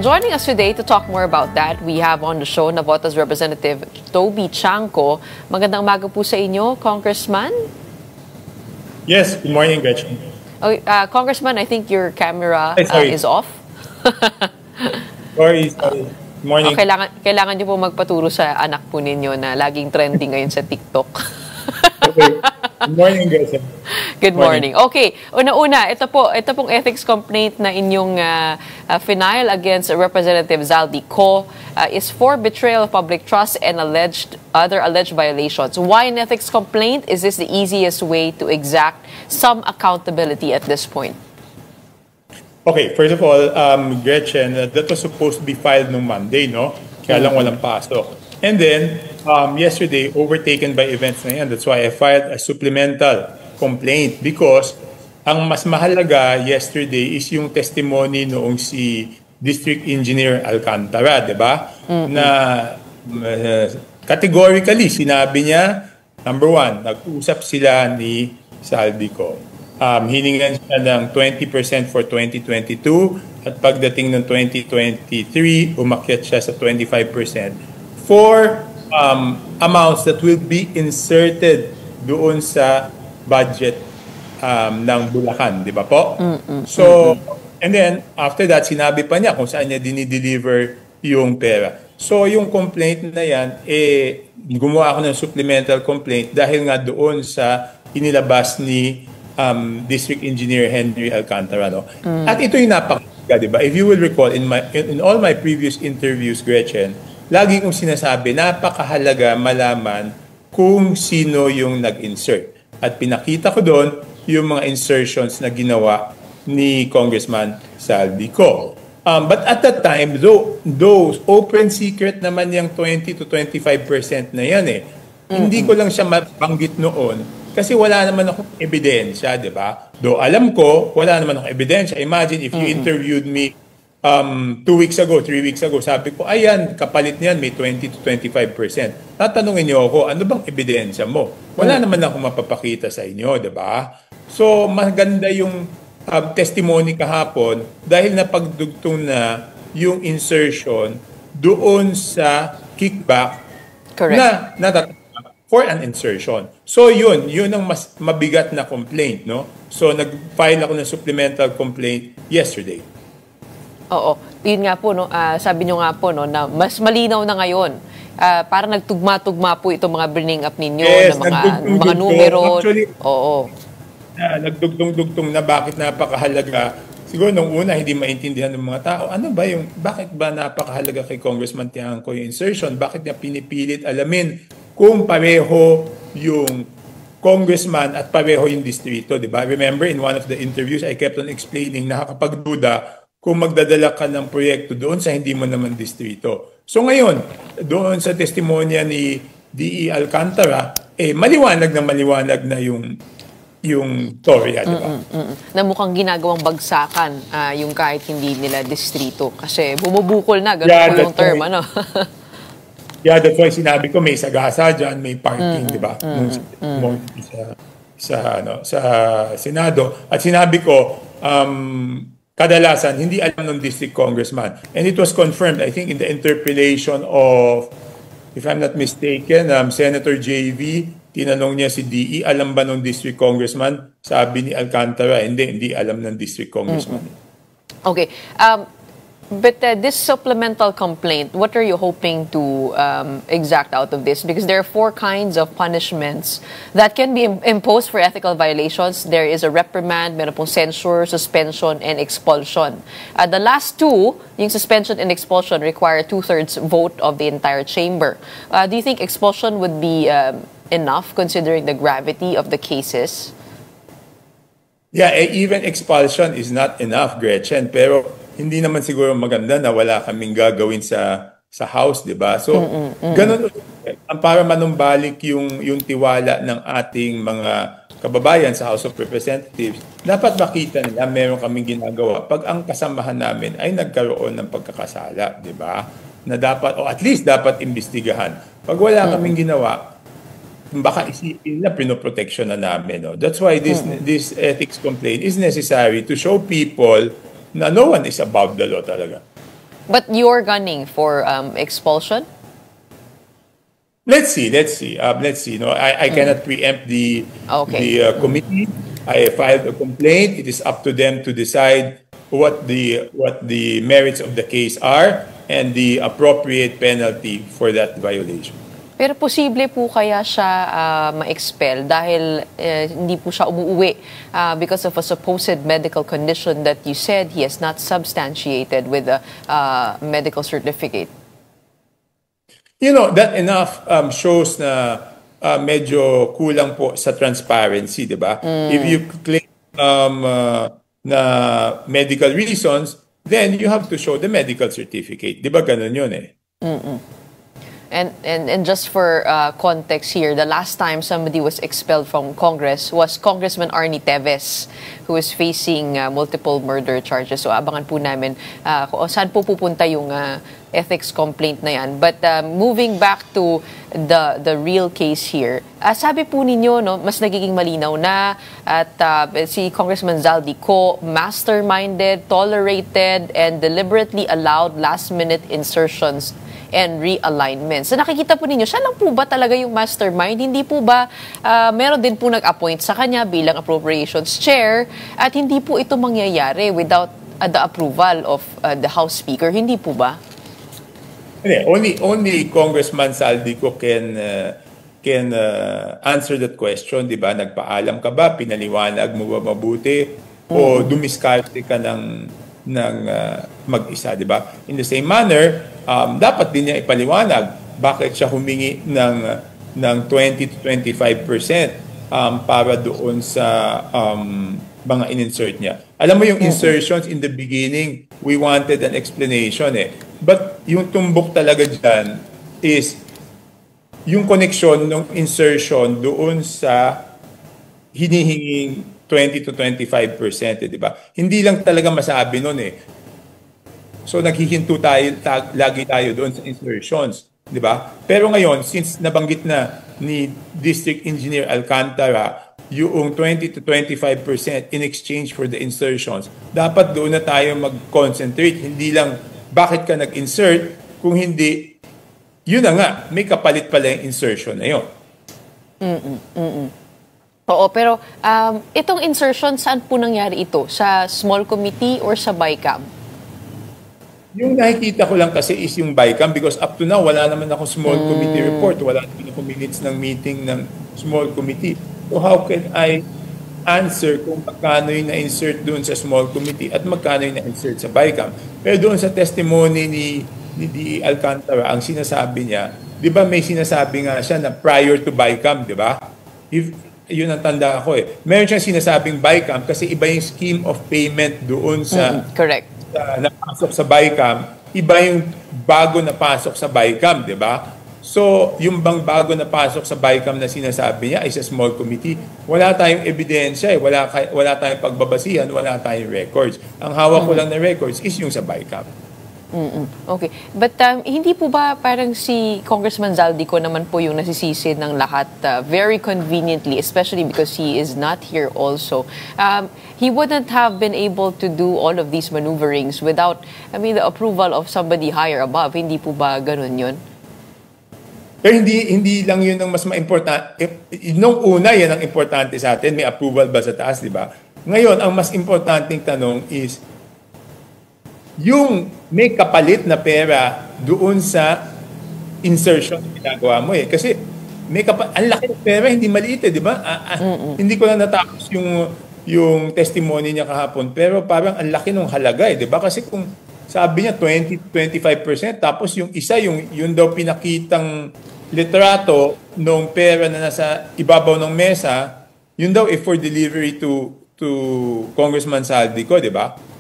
Joining us today to talk more about that, we have on the show Navota's Representative Toby Chanco. Magandang umaga po sa inyo, Congressman. Yes, good morning, Gretchen. Congressman, I think your camera is off. Sorry. Good morning. Kailangan niyo po magpaturo sa anak po ninyo na laging trending ngayon sa TikTok. Okay. Good morning, Gretchen. Good morning. Okay, una-una, ito pong ethics complaint na inyong final against Representative Zaldi Co is for betrayal of public trust and other alleged violations. Why an ethics complaint? Is this the easiest way to exact some accountability at this point? Okay, first of all, Gretchen, that was supposed to be filed no Monday, no? Kaya lang walang pasok. And then, yesterday, overtaken by events na yan. That's why I filed a supplemental complaint because ang mas mahalaga yesterday is yung testimony noong si District Engineer Alcantara, di ba? Na categorically, sinabi niya, number one, nag-usap sila ni Saldico. Hiningan siya ng 20% for 2022 at pagdating ng 2023, umakyat siya sa 25% for amounts that will be inserted doon sa budget ng Bulacan, di ba po? So, and then after that, sinabi pa niya kung saan niya dinideliver yung pera. So, yung complaint na yan, gumawa ako ng supplemental complaint dahil nga doon sa inilabas ni District Engineer Henry Alcantara. No? At ito yung napakaganda, di ba? If you will recall, in all my previous interviews, Gretchen, lagi kong sinasabi, napakahalaga malaman kung sino yung nag-insert. At pinakita ko doon yung mga insertions na ginawa ni Congressman Saldico. But at that time, those open secret naman yung 20 to 25% na yan eh. Hindi ko lang siya mabanggit noon kasi wala naman akong ebidensya, di ba? Though alam ko, wala naman akong ebidensya. Imagine if you interviewed me 2 weeks ago, 3 weeks ago, sabi ko, ayan, kapalit niyan, may 20 to 25%. Tatanungin niyo ako, ano bang ebidensya mo? Wala naman akong mapapakita sa inyo, di ba? So, maganda yung testimony kahapon dahil napagdugtong na yung insertion doon sa kickback na natatanggap for an insertion. So, yun ang mas mabigat na complaint, no? So, nag-file ako ng supplemental complaint yesterday. Oo. Yun nga po, no, sabi nyo nga po no, na mas malinaw na ngayon. Parang nagtugma-tugma po itong mga bringing up ninyo, yes, na mga numero. Actually, oo. Nagdugtong-dugtong na bakit napakahalaga. Siguro nung una hindi maintindihan ng mga tao, bakit ba napakahalaga kay Congressman Tiangco yung insertion? Bakit niya pinipilit alamin kung pareho yung congressman at pareho yung distrito, di ba? Remember, in one of the interviews, I kept on explaining, nakakapagduda kung magdadala ka ng proyekto doon sa hindi mo naman distrito. So ngayon, doon sa testimonya ni D.E. Alcantara, maliwanag na yung Torya, di ba? Na mukhang ginagawang bagsakan yung kahit hindi nila distrito. Kasi bumubukol na, ganun po yung term, ano? Yeah, that's why sinabi ko may sagasa dyan, may parking, di ba? Sa Senado. At sinabi ko, kadalasan, hindi alam ng district congressman. And it was confirmed, I think, in the interpellation of, if I'm not mistaken, Senator J.V., tinanong niya si D.E., alam ba ng district congressman? Sabi ni Alcantara, hindi alam ng district congressman. Okay. But this supplemental complaint, what are you hoping to exact out of this? Because there are 4 kinds of punishments that can be imposed for ethical violations. There is a reprimand, meron pong censure, suspension, and expulsion. The last 2, yung suspension and expulsion, require 2/3 vote of the entire chamber. Do you think expulsion would be enough considering the gravity of the cases? Yeah, even expulsion is not enough, Gretchen. Pero hindi naman siguro maganda na wala kaming gagawin sa house, di ba? So, ganun, para manumbalik yung tiwala ng ating mga kababayan sa House of Representatives, dapat makita nila meron kaming ginagawa pag ang kasamahan namin ay nagkaroon ng pagkakasala, di ba? Na dapat, o at least dapat imbestigahan. Pag wala kaming ginawa, baka isipin na pinoprotection na namin. No? That's why this ethics complaint is necessary to show people na no one is above the law talaga. But you're gunning for expulsion? Let's see. No, I cannot preempt the committee. I filed a complaint. It is up to them to decide what the merits of the case are and the appropriate penalty for that violation. Pero posible po kaya siya ma-expel dahil hindi po siya umuwi because of a supposed medical condition that you said he has not substantiated with a medical certificate? You know, that enough shows na medyo kulang po sa transparency, di ba? If you claim na medical reasons, then you have to show the medical certificate. Di ba ganun yun eh? And just for context here, the last time somebody was expelled from Congress was Congressman Arnie Teves, who is facing multiple murder charges. So abangan po namin kung saan po pupunta yung ethics complaint na yan. But moving back to the real case here, sabi po ninyo, no, mas nagiging malinaw na at si Congressman Zaldico masterminded, tolerated, and deliberately allowed last-minute insertions and realignments. So nakikita po ninyo, siya lang po ba talaga yung mastermind? Hindi po ba meron din po nag-appoint sa kanya bilang appropriations chair at hindi po ito mangyayari without the approval of the House Speaker? Hindi po ba? Only Congressman Zaldico can answer that question, di ba? Nagpaalam ka ba? Pinaliwanag mo ba mabuti? O dumiskarte ka ng mag-isa, di ba? In the same manner, dapat din niya ipaliwanag bakit siya humingi ng 20 to 25% para doon sa mga in-insert niya. Alam mo yung insertions in the beginning, we wanted an explanation eh. But yung tumbok talaga dyan is yung connection ng insertion doon sa hinihinging 20 to 25%, di ba? Hindi lang talaga masabi nun eh. So naghihinto lagi tayo doon sa insertions, di ba? Pero ngayon, since nabanggit na ni District Engineer Alcantara yung 20 to 25% in exchange for the insertions, dapat doon na tayo mag-concentrate. Hindi lang bakit ka nag-insert, kung hindi, yun na nga, may kapalit pala yung insertion na yun. Oo, pero itong insertion, saan po nangyari ito? Sa small committee or sa BICAM? Yung nakikita ko lang kasi is yung BICAM because up to now, wala naman ako small committee report. Wala naman ako minutes ng meeting ng small committee. So how can I answer kung magkano yung na-insert doon sa small committee at magkano yung na-insert sa BICAM? Pero doon sa testimony ni D. Alcantara, ang sinasabi niya, di ba may sinasabi nga siya na prior to BICAM, di ba? Yun ang tanda ko eh. Meron siyang sinasabing BICAM kasi iba yung scheme of payment doon sa... Correct. Napasok sa BICAM, iba yung bago napasok sa BICAM, di ba? So, yung bang bago napasok sa BICAM na sinasabi niya ay sa small committee, wala tayong ebidensya, wala tayong pagbabasihan, wala tayong records. Ang hawak ko lang na records is yung sa BICAM. Okay. But hindi po ba parang si Congressman Zaldico naman po yung nasisisi ng lahat very conveniently, especially because he is not here also. He wouldn't have been able to do all of these maneuverings without, the approval of somebody higher above. Hindi po ba ganun yun? Pero hindi lang yun ang mas ma-importante. Nung una, yan ang importante sa atin. May approval ba sa taas, di ba? Ngayon, ang mas importanteng tanong is, yung may kapalit na pera doon sa insertion na ginagawa mo eh. Kasi ang laki ng pera, hindi maliit eh, di ba? Hindi ko lang natapos yung testimony niya kahapon, pero parang ang laki ng halaga eh, di ba? Kasi kung sabi niya 20-25%, tapos yung isa, yung daw pinakitang litrato ng pera na nasa ibabaw ng mesa, yun daw for delivery to Congressman Zaldico, di ba?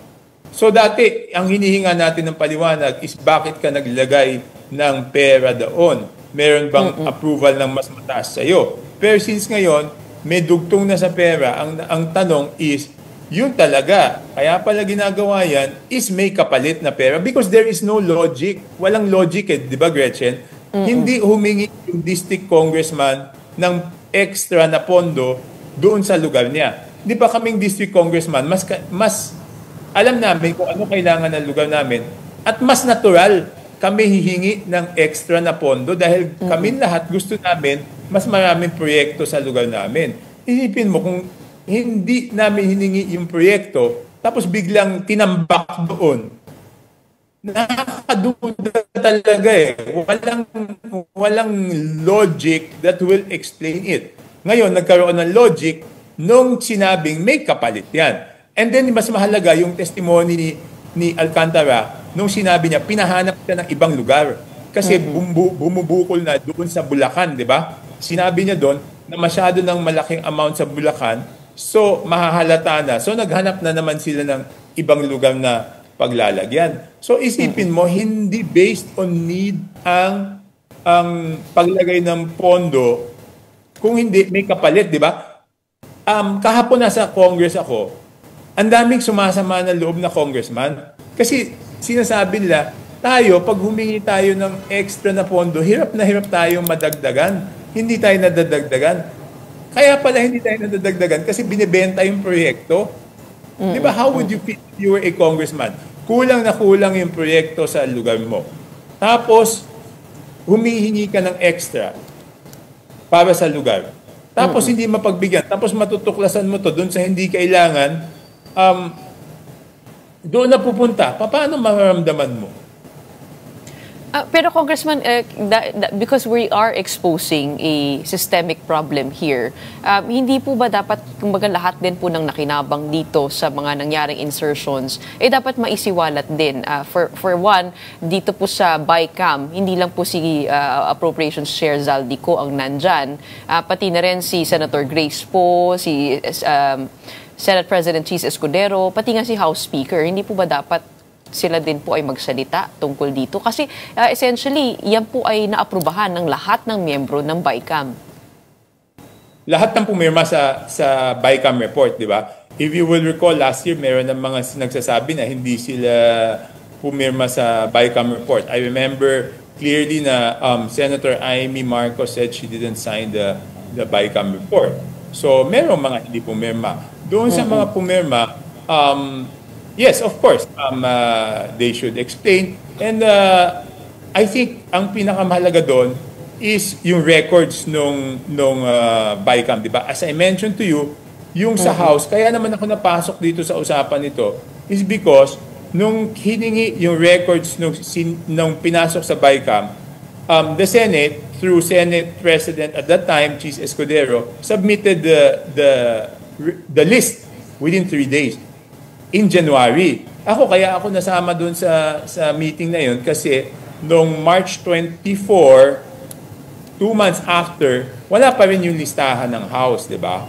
So dati, ang hinihinga natin ng paliwanag is bakit ka naglagay ng pera doon? Meron bang approval ng mas mataas sa'yo? Pero since ngayon, may dugtong na sa pera, ang tanong is, yun talaga, kaya pala ginagawa yan, is may kapalit na pera because there is no logic. Walang logic eh, di ba Gretchen? Hindi humingi yung district congressman ng extra na pondo doon sa lugar niya. Di ba kaming district congressman, mas alam namin kung ano kailangan ng lugar namin At mas natural kami hihingi ng extra na pondo dahil kami lahat gusto namin mas maraming proyekto sa lugar namin. Isipin mo kung hindi namin hiningi yung proyekto tapos biglang tinambak doon. Nakakaduda talaga eh. Walang logic that will explain it. Ngayon, nagkaroon ng logic nung sinabing may kapalit yan. And then, mas mahalaga yung testimony ni Alcantara nung sinabi niya, pinahanap siya ng ibang lugar. Kasi bumubukol na doon sa Bulacan, di ba? Sinabi niya doon na masyado ng malaking amount sa Bulacan, so mahahalata na. So naghanap na naman sila ng ibang lugar na paglalagyan. So isipin mo, hindi based on need ang paglagay ng pondo kung hindi may kapalit, di ba? Kahapon nasa Congress ako, ang daming sumasama ng loob na congressman. Kasi sinasabi nila, tayo, pag humingi tayo ng extra na pondo, hirap na hirap tayong madagdagan. Hindi tayo nadadagdagan. Kaya pala hindi tayo nadadagdagan kasi binibenta yung proyekto. Di ba, how would you feel if you were a congressman? Kulang na kulang yung proyekto sa lugar mo. Tapos, humihingi ka ng extra para sa lugar. Tapos hindi mapagbigyan. Tapos matutuklasan mo to doon sa hindi kailangan, doon na pupunta. Paano mararamdaman mo? Pero Congressman, because we are exposing a systemic problem here, hindi po ba dapat, kumbaga lahat din po ng nakinabang dito sa mga nangyaring insertions, dapat maisiwalat din. For one, dito po sa BICAM, hindi lang po si Appropriations Chair Zaldico ang nandyan, pati na rin si Senator Grace Poe, si Senate President Cheese Escudero, pati nga si House Speaker. Hindi po ba dapat sila din po ay magsalita tungkol dito? Kasi essentially, yan po ay naaprubahan ng lahat ng miyembro ng BICAM. Lahat ng pumirma sa BICAM report, di ba? If you will recall, last year, meron ng mga nagsasabi na hindi sila pumirma sa BICAM report. I remember clearly na Senator Amy Marcos said she didn't sign the BICAM report. So, meron mga hindi pumirma. Doon sa mga pumirma, yes, of course, they should explain. And I think ang pinakamahalaga doon is yung records nung BICAM, di ba? As I mentioned to you, yung sa House, kaya naman ako napasok dito sa usapan nito, is because nung hiningi yung records nung pinasok sa BICAM, the Senate, through Senate President at that time, Cheese Escudero, submitted the list within 3 days. In January. Kaya ako nasama doon sa meeting na yun kasi noong March 24, 2 months after, wala pa rin yung listahan ng House, di ba?